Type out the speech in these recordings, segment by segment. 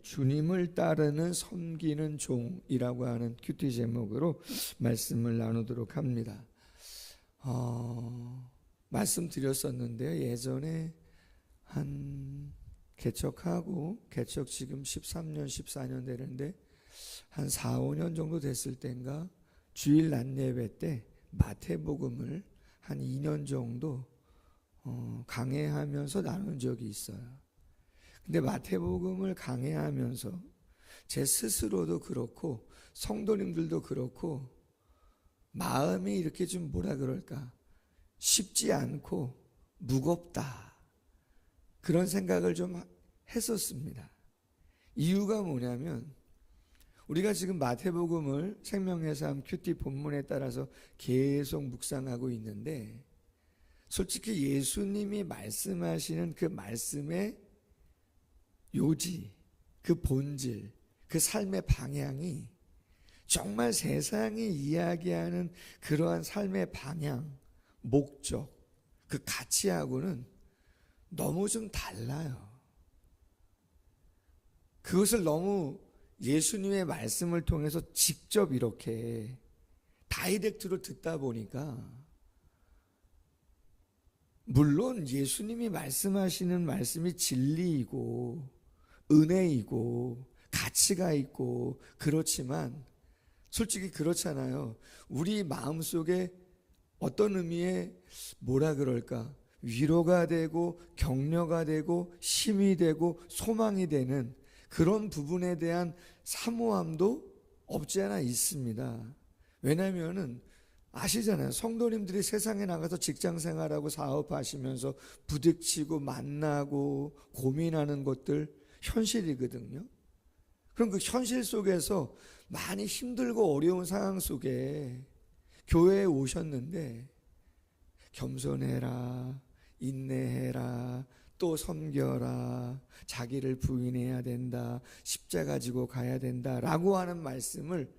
주님을 따르는 섬기는 종이라고 하는 큐티 제목으로 말씀을 나누도록 합니다. 말씀드렸었는데요. 예전에 개척 지금 13년, 14년 되는데 한 4, 5년 정도 됐을 때인가 주일 낮 예배 때 마태복음을 한 2년 정도 강해하면서 나눈 적이 있어요. 근데 마태복음을 강해하면서 제 스스로도 그렇고 성도님들도 그렇고 마음이 이렇게 좀 쉽지 않고 무겁다, 그런 생각을 좀 했었습니다. 이유가 뭐냐면 우리가 지금 마태복음을 생명의 삶 큐티 본문에 따라서 계속 묵상하고 있는데, 솔직히 예수님이 말씀하시는 그 말씀의 요지, 그 본질, 그 삶의 방향이 정말 세상이 이야기하는 그러한 삶의 방향, 목적, 그 가치하고는 너무 좀 달라요. 그것을 너무 예수님의 말씀을 통해서 직접 이렇게 다이렉트로 듣다 보니까, 물론 예수님이 말씀하시는 말씀이 진리이고 은혜이고 가치가 있고 그렇지만, 솔직히 그렇잖아요. 우리 마음속에 어떤 의미의 위로가 되고 격려가 되고 힘이 되고 소망이 되는 그런 부분에 대한 사모함도 없지 않아 있습니다. 왜냐하면 아시잖아요. 성도님들이 세상에 나가서 직장 생활하고 사업하시면서 부딪히고 만나고 고민하는 것들 현실이거든요. 그럼 그 현실 속에서 많이 힘들고 어려운 상황 속에 교회에 오셨는데 겸손해라, 인내해라, 또 섬겨라, 자기를 부인해야 된다, 십자가 지고 가야 된다 라고 하는 말씀을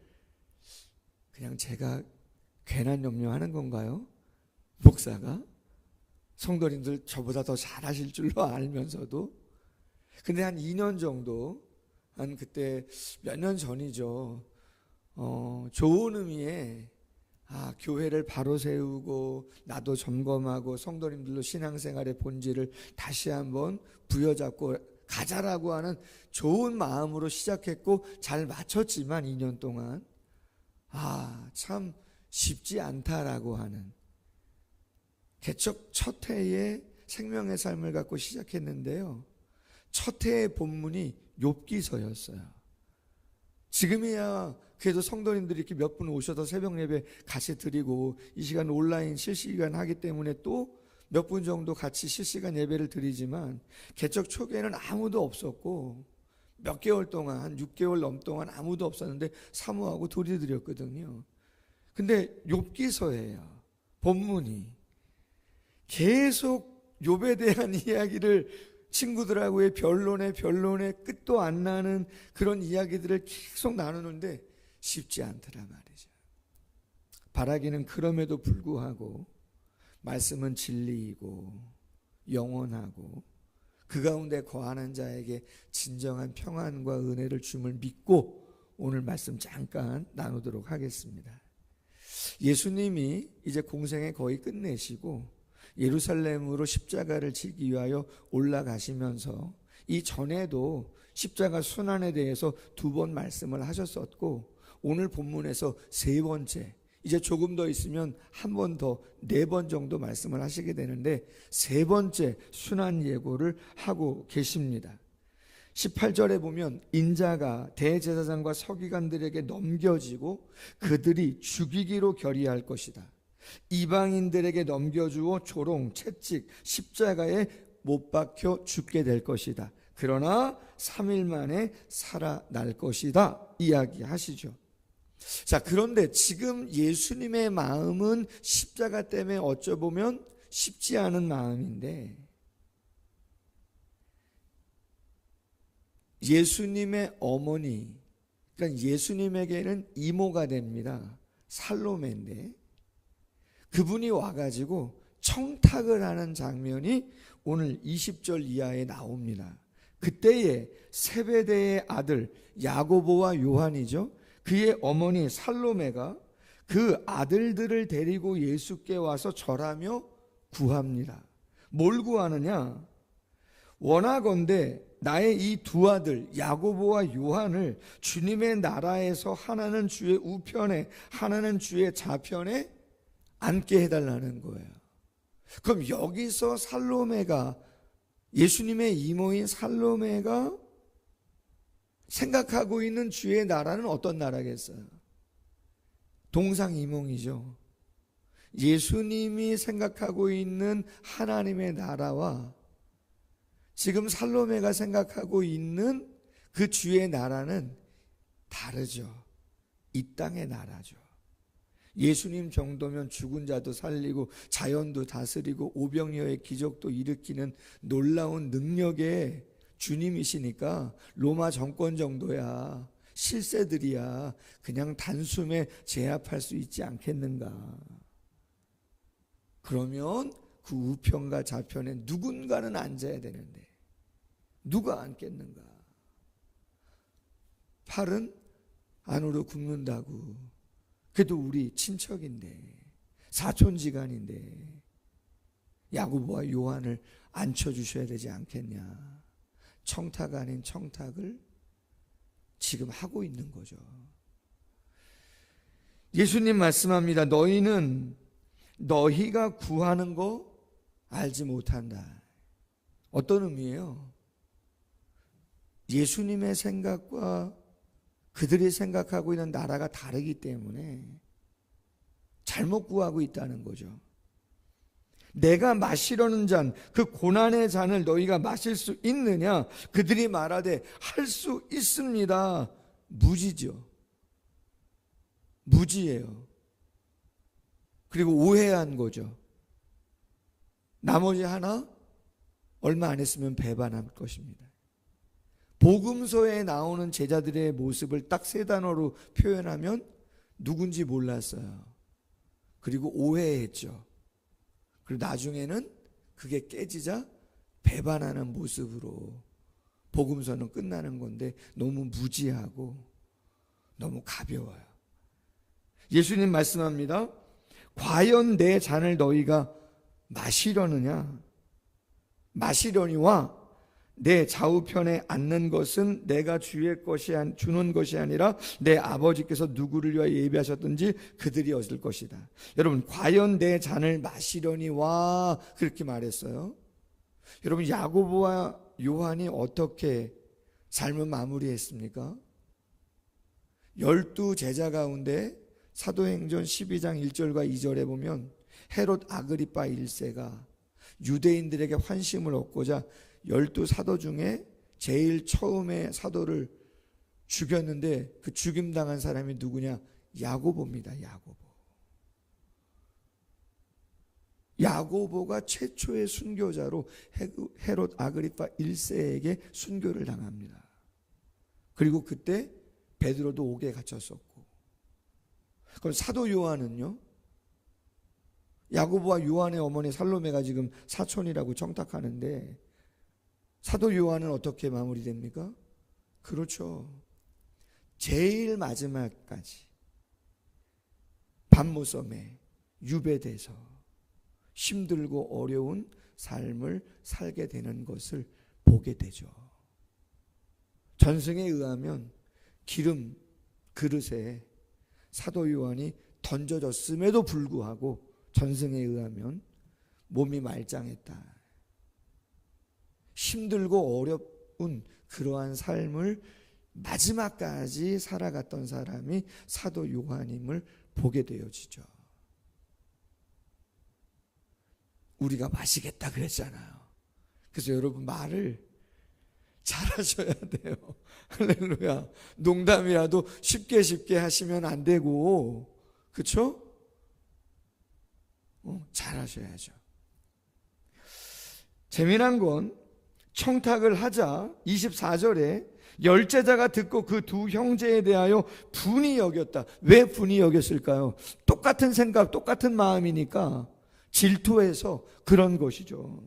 그냥 제가 괜한 염려하는 건가요? 목사가? 성도님들 저보다 더 잘하실 줄로 알면서도. 근데 한 2년 정도, 그때 몇 년 전이죠. 좋은 의미의 교회를 바로 세우고 나도 점검하고 성도님들로 신앙생활의 본질을 다시 한번 부여잡고 가자라고 하는 좋은 마음으로 시작했고 잘 마쳤지만 2년 동안 참 쉽지 않다라고 하는 개척 첫 해에 생명의 삶을 갖고 시작했는데요. 첫 해의 본문이 욥기서였어요. 지금이야 그래도 성도님들이 이렇게 몇 분 오셔서 새벽 예배 같이 드리고 이 시간 온라인 실시간 하기 때문에 또 몇 분 정도 같이 실시간 예배를 드리지만, 개척 초기에는 아무도 없었고 몇 개월 동안, 한 6개월 넘동안 아무도 없었는데 사모하고 둘이 드렸거든요. 근데 욥기서예요. 본문이 계속 욥에 대한 이야기를 친구들하고의 변론에 끝도 안 나는 그런 이야기들을 계속 나누는데 쉽지 않더라 말이죠. 바라기는 그럼에도 불구하고 말씀은 진리이고 영원하고 그 가운데 거하는 자에게 진정한 평안과 은혜를 줌을 믿고 오늘 말씀 잠깐 나누도록 하겠습니다. 예수님이 이제 공생에 거의 끝내시고 예루살렘으로 십자가를 지기 위하여 올라가시면서 이 전에도 십자가 순환에 대해서 2번 말씀을 하셨었고, 오늘 본문에서 3번째, 이제 조금 더 있으면 한 번 더 4번 정도 말씀을 하시게 되는데 3번째 순환 예고를 하고 계십니다. 18절에 보면 인자가 대제사장과 서기관들에게 넘겨지고 그들이 죽이기로 결의할 것이다. 이방인들에게 넘겨주어 조롱, 채찍, 십자가에 못 박혀 죽게 될 것이다. 그러나 3일 만에 살아날 것이다 이야기하시죠. 자, 그런데 지금 예수님의 마음은 십자가 때문에 어쩌보면 쉽지 않은 마음인데, 예수님의 어머니, 그러니까 예수님에게는 이모가 됩니다. 살로메인데 그분이 와가지고 청탁을 하는 장면이 오늘 20절 이하에 나옵니다. 그때에 세베대의 아들 야고보와 요한이죠. 그의 어머니 살로메가 그 아들들을 데리고 예수께 와서 절하며 구합니다. 뭘 구하느냐? 원하건대 나의 이 두 아들 야고보와 요한을 주님의 나라에서 하나는 주의 우편에 하나는 주의 좌편에 앉게 해달라는 거예요. 그럼 여기서 살로메가, 예수님의 이모인 살로메가 생각하고 있는 주의 나라는 어떤 나라겠어요? 동상이몽이죠. 예수님이 생각하고 있는 하나님의 나라와 지금 살로메가 생각하고 있는 그 주의 나라는 다르죠. 이 땅의 나라죠. 예수님 정도면 죽은 자도 살리고 자연도 다스리고 오병이어의 기적도 일으키는 놀라운 능력의 주님이시니까 로마 정권 정도야, 실세들이야 그냥 단숨에 제압할 수 있지 않겠는가. 그러면 그 우편과 좌편에 누군가는 앉아야 되는데 누가 앉겠는가? 팔은 안으로 굽는다고. 그래도 우리 친척인데, 사촌지간인데 야고보와 요한을 앉혀주셔야 되지 않겠냐. 청탁 아닌 청탁을 지금 하고 있는 거죠. 예수님 말씀합니다. 너희가 구하는 거 알지 못한다. 어떤 의미예요? 예수님의 생각과 그들이 생각하고 있는 나라가 다르기 때문에 잘못 구하고 있다는 거죠. 내가 마시려는 잔, 그 고난의 잔을 너희가 마실 수 있느냐? 그들이 말하되 할 수 있습니다. 무지죠. 무지예요. 그리고 오해한 거죠. 나머지 하나 얼마 안 했으면 배반할 것입니다. 복음서에 나오는 제자들의 모습을 딱 세 단어로 표현하면 누군지 몰랐어요. 그리고 오해했죠. 그리고 나중에는 그게 깨지자 배반하는 모습으로 복음서는 끝나는 건데 너무 무지하고 너무 가벼워요. 예수님 말씀합니다. 과연 내 잔을 너희가 마시려느냐? 마시려니와 내 좌우편에 앉는 것은 내가 주의 것이 주는 것이 아니라 내 아버지께서 누구를 위하여 예비하셨든지 그들이 얻을 것이다. 여러분, 과연 내 잔을 마시려니와 그렇게 말했어요. 여러분, 야고보와 요한이 어떻게 삶을 마무리했습니까? 12 제자 가운데 사도행전 12장 1절과 2절에 보면 헤롯 아그리파 1세가 유대인들에게 환심을 얻고자 12 사도 중에 제일 처음에 사도를 죽였는데 그 죽임당한 사람이 누구냐? 야고보입니다. 야고보가 최초의 순교자로 헤롯 아그리파 1세에게 순교를 당합니다. 그리고 그때 베드로도 옥에 갇혔었고. 그럼 사도 요한은요? 야고보와 요한의 어머니 살로메가 지금 사촌이라고 청탁하는데 사도 요한은 어떻게 마무리됩니까? 그렇죠. 제일 마지막까지 밤무섬에 유배돼서 힘들고 어려운 삶을 살게 되는 것을 보게 되죠. 전승에 의하면 기름 그릇에 사도 요한이 던져졌음에도 불구하고 전승에 의하면 몸이 말짱했다. 힘들고 어려운 그러한 삶을 마지막까지 살아갔던 사람이 사도 요한임을 보게 되어지죠. 우리가 마시겠다 그랬잖아요. 그래서 여러분 말을 잘하셔야 돼요. 할렐루야. 농담이라도 쉽게 하시면 안 되고, 그렇죠? 잘하셔야죠. 재미난 건 청탁을 하자 24절에 열제자가 듣고 그 두 형제에 대하여 분이 여겼다. 왜 분이 여겼을까요? 똑같은 생각, 똑같은 마음이니까 질투해서 그런 것이죠.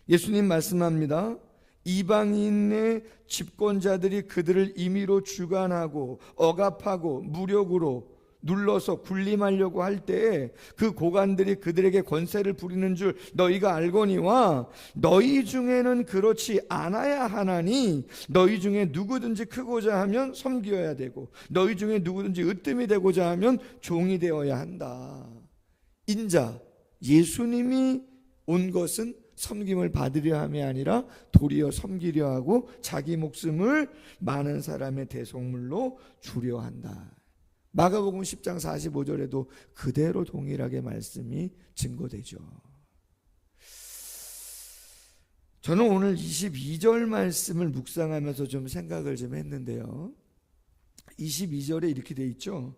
예수님 말씀합니다. 이방인의 집권자들이 그들을 임의로 주관하고 억압하고 무력으로 눌러서 군림하려고 할 때에 그 고관들이 그들에게 권세를 부리는 줄 너희가 알거니와 너희 중에는 그렇지 않아야 하나니 너희 중에 누구든지 크고자 하면 섬기어야 되고 너희 중에 누구든지 으뜸이 되고자 하면 종이 되어야 한다. 인자 예수님이 온 것은 섬김을 받으려 함이 아니라 도리어 섬기려 하고 자기 목숨을 많은 사람의 대속물로 주려 한다. 마가복음 10장 45절에도 그대로 동일하게 말씀이 증거되죠. 저는 오늘 22절 말씀을 묵상하면서 좀 생각을 좀 했는데요. 22절에 이렇게 돼 있죠.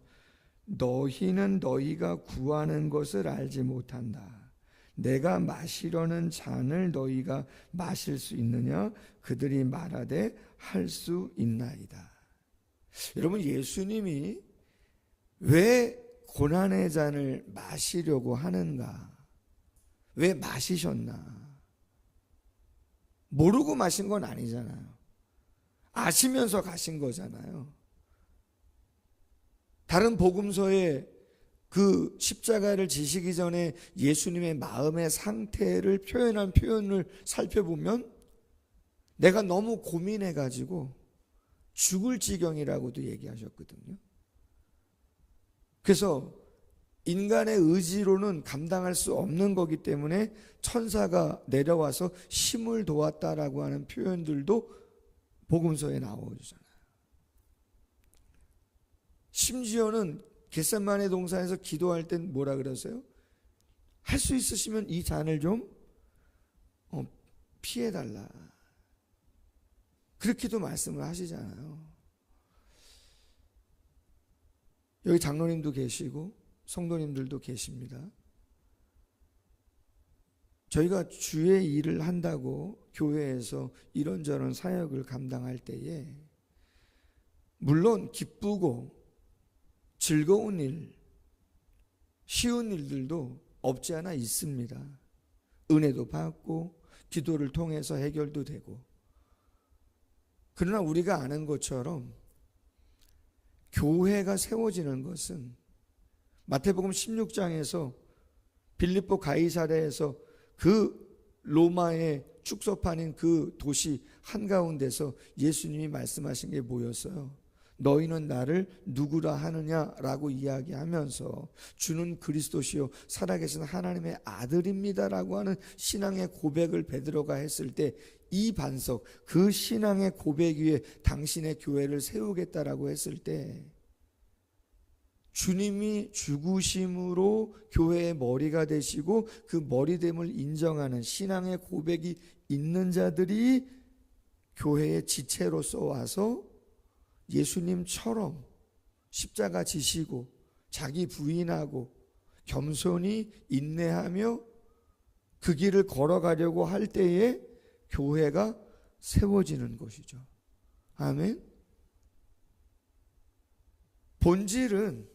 너희는 너희가 구하는 것을 알지 못한다. 내가 마시려는 잔을 너희가 마실 수 있느냐? 그들이 말하되 할 수 있나이다. 여러분, 예수님이 왜 고난의 잔을 마시려고 하는가? 왜 마시셨나? 모르고 마신 건 아니잖아요. 아시면서 가신 거잖아요. 다른 복음서에 그 십자가를 지시기 전에 예수님의 마음의 상태를 표현한 표현을 살펴보면 내가 너무 고민해가지고 죽을 지경이라고도 얘기하셨거든요. 그래서 인간의 의지로는 감당할 수 없는 거기 때문에 천사가 내려와서 힘을 도왔다라고 하는 표현들도 복음서에 나오잖아요. 심지어는 겟세마네 동산에서 기도할 땐 뭐라 그러세요? 할 수 있으시면 이 잔을 좀 피해달라. 그렇게도 말씀을 하시잖아요. 여기 장로님도 계시고 성도님들도 계십니다. 저희가 주의 일을 한다고 교회에서 이런저런 사역을 감당할 때에 물론 기쁘고 즐거운 일, 쉬운 일들도 없지 않아 있습니다. 은혜도 받고 기도를 통해서 해결도 되고. 그러나 우리가 아는 것처럼 교회가 세워지는 것은 마태복음 16장에서 빌립보 가이사랴에서 그 로마의 축소판인 그 도시 한가운데서 예수님이 말씀하신 게 뭐였어요? 너희는 나를 누구라 하느냐라고 이야기하면서 주는 그리스도시요 살아계신 하나님의 아들입니다라고 하는 신앙의 고백을 베드로가 했을 때 이 반석, 그 신앙의 고백 위에 당신의 교회를 세우겠다라고 했을 때 주님이 죽으심으로 교회의 머리가 되시고 그 머리됨을 인정하는 신앙의 고백이 있는 자들이 교회의 지체로서 와서 예수님처럼 십자가 지시고 자기 부인하고 겸손히 인내하며 그 길을 걸어가려고 할 때에 교회가 세워지는 것이죠. 아멘. 본질은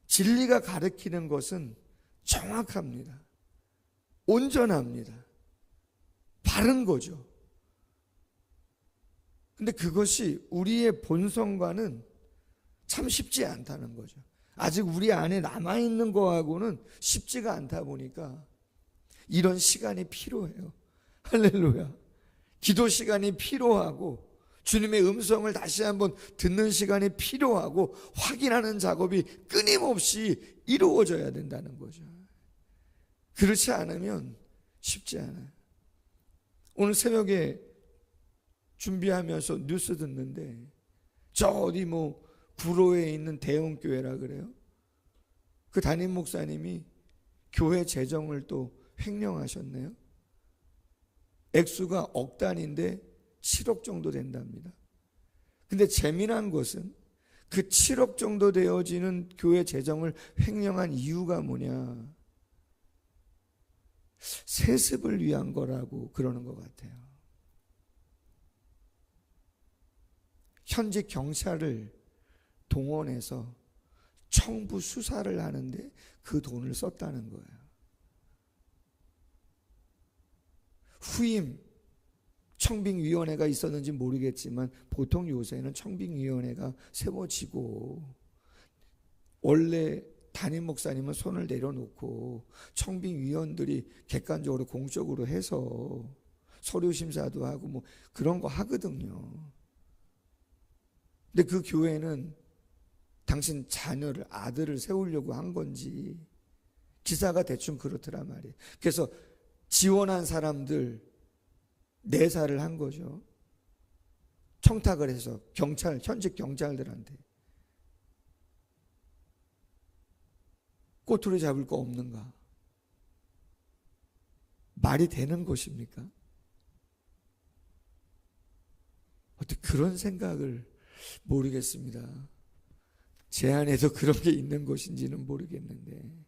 진리가 가르치는 것은 정확합니다. 온전합니다. 바른 거죠. 근데 그것이 우리의 본성과는 참 쉽지 않다는 거죠. 아직 우리 안에 남아있는 거하고는 쉽지가 않다 보니까 이런 시간이 필요해요. 할렐루야. 기도 시간이 필요하고 주님의 음성을 다시 한번 듣는 시간이 필요하고 확인하는 작업이 끊임없이 이루어져야 된다는 거죠. 그렇지 않으면 쉽지 않아요. 오늘 새벽에 준비하면서 뉴스 듣는데 저 어디 구로에 있는 대형교회라 그래요. 그 담임 목사님이 교회 재정을 또 횡령하셨네요. 액수가 억 단위인데 7억 정도 된답니다. 근데 재미난 것은 그 7억 정도 되어지는 교회 재정을 횡령한 이유가 뭐냐? 세습을 위한 거라고 그러는 것 같아요. 현재 경찰을 동원해서 청부 수사를 하는데 그 돈을 썼다는 거예요. 후임 청빙위원회가 있었는지 모르겠지만 보통 요새는 청빙위원회가 세워지고 원래 담임 목사님은 손을 내려놓고 청빙위원들이 객관적으로 공적으로 해서 서류 심사도 하고 뭐 그런 거 하거든요. 근데 그 교회는 당신 자녀를, 아들을 세우려고 한 건지 기사가 대충 그렇더라 말이에요. 그래서 지원한 사람들 내사를 한 거죠. 청탁을 해서 현직 경찰들한테. 꼬투리 잡을 거 없는가? 말이 되는 것입니까? 어떻게 그런 생각을 모르겠습니다. 제 안에도 그런 게 있는 것인지는 모르겠는데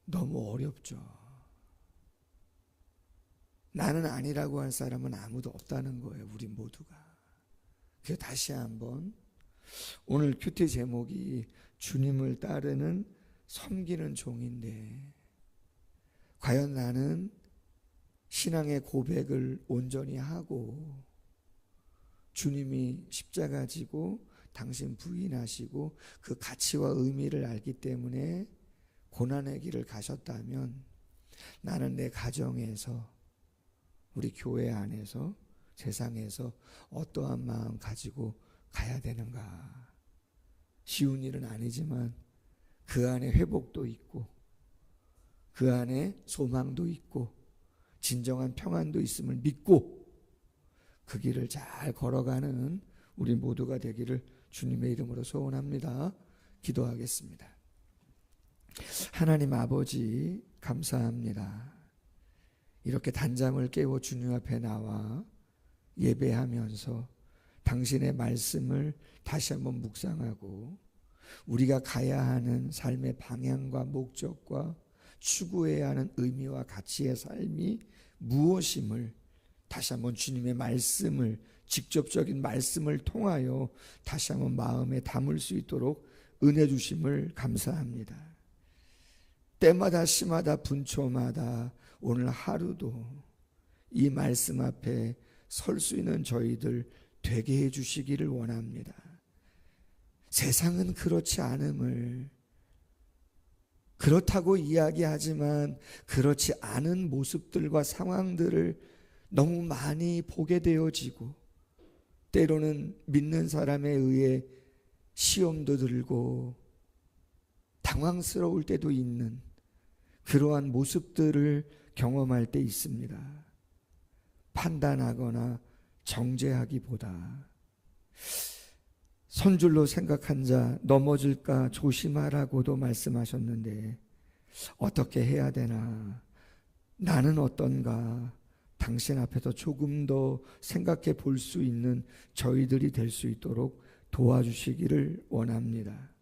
너무 어렵죠. 나는 아니라고 할 사람은 아무도 없다는 거예요. 우리 모두가. 그래서 다시 한번 오늘 큐티 제목이 주님을 따르는 섬기는 종인데 과연 나는 신앙의 고백을 온전히 하고 주님이 십자가 지고 당신 부인하시고 그 가치와 의미를 알기 때문에 고난의 길을 가셨다면 나는 내 가정에서 우리 교회 안에서 세상에서 어떠한 마음 가지고 가야 되는가. 쉬운 일은 아니지만 그 안에 회복도 있고 그 안에 소망도 있고 진정한 평안도 있음을 믿고 그 길을 잘 걸어가는 우리 모두가 되기를 주님의 이름으로 소원합니다. 기도하겠습니다. 하나님 아버지 감사합니다. 이렇게 단잠을 깨워 주님 앞에 나와 예배하면서 당신의 말씀을 다시 한번 묵상하고 우리가 가야 하는 삶의 방향과 목적과 추구해야 하는 의미와 가치의 삶이 무엇임을 다시 한번 주님의 말씀을 직접적인 말씀을 통하여 다시 한번 마음에 담을 수 있도록 은혜 주심을 감사합니다. 때마다 시마다 분초마다 오늘 하루도 이 말씀 앞에 설 수 있는 저희들 되게 해주시기를 원합니다. 세상은 그렇지 않음을 그렇다고 이야기하지만 그렇지 않은 모습들과 상황들을 너무 많이 보게 되어지고 때로는 믿는 사람에 의해 시험도 들고 당황스러울 때도 있는 그러한 모습들을 경험할 때 있습니다. 판단하거나 정죄하기보다 선줄로 생각한 자 넘어질까 조심하라고도 말씀하셨는데 어떻게 해야 되나, 나는 어떤가, 당신 앞에서 조금 더 생각해 볼 수 있는 저희들이 될 수 있도록 도와주시기를 원합니다.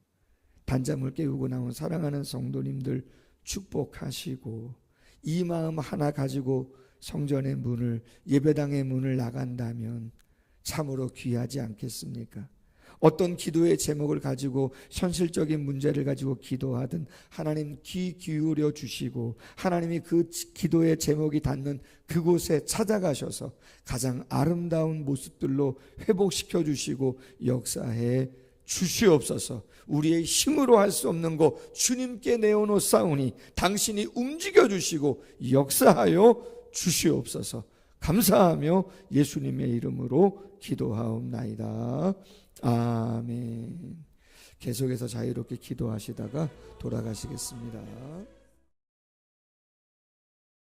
단잠을 깨우고 나온 사랑하는 성도님들 축복하시고 이 마음 하나 가지고 성전의 문을, 예배당의 문을 나간다면 참으로 귀하지 않겠습니까? 어떤 기도의 제목을 가지고 현실적인 문제를 가지고 기도하든 하나님 귀 기울여 주시고 하나님이 그 기도의 제목이 닿는 그곳에 찾아가셔서 가장 아름다운 모습들로 회복시켜 주시고 역사해 주시옵소서. 우리의 힘으로 할 수 없는 거 주님께 내어놓사오니 당신이 움직여 주시고 역사하여 주시옵소서. 감사하며 예수님의 이름으로 기도하옵나이다. 아멘. 계속해서 자유롭게 기도하시다가 돌아가시겠습니다.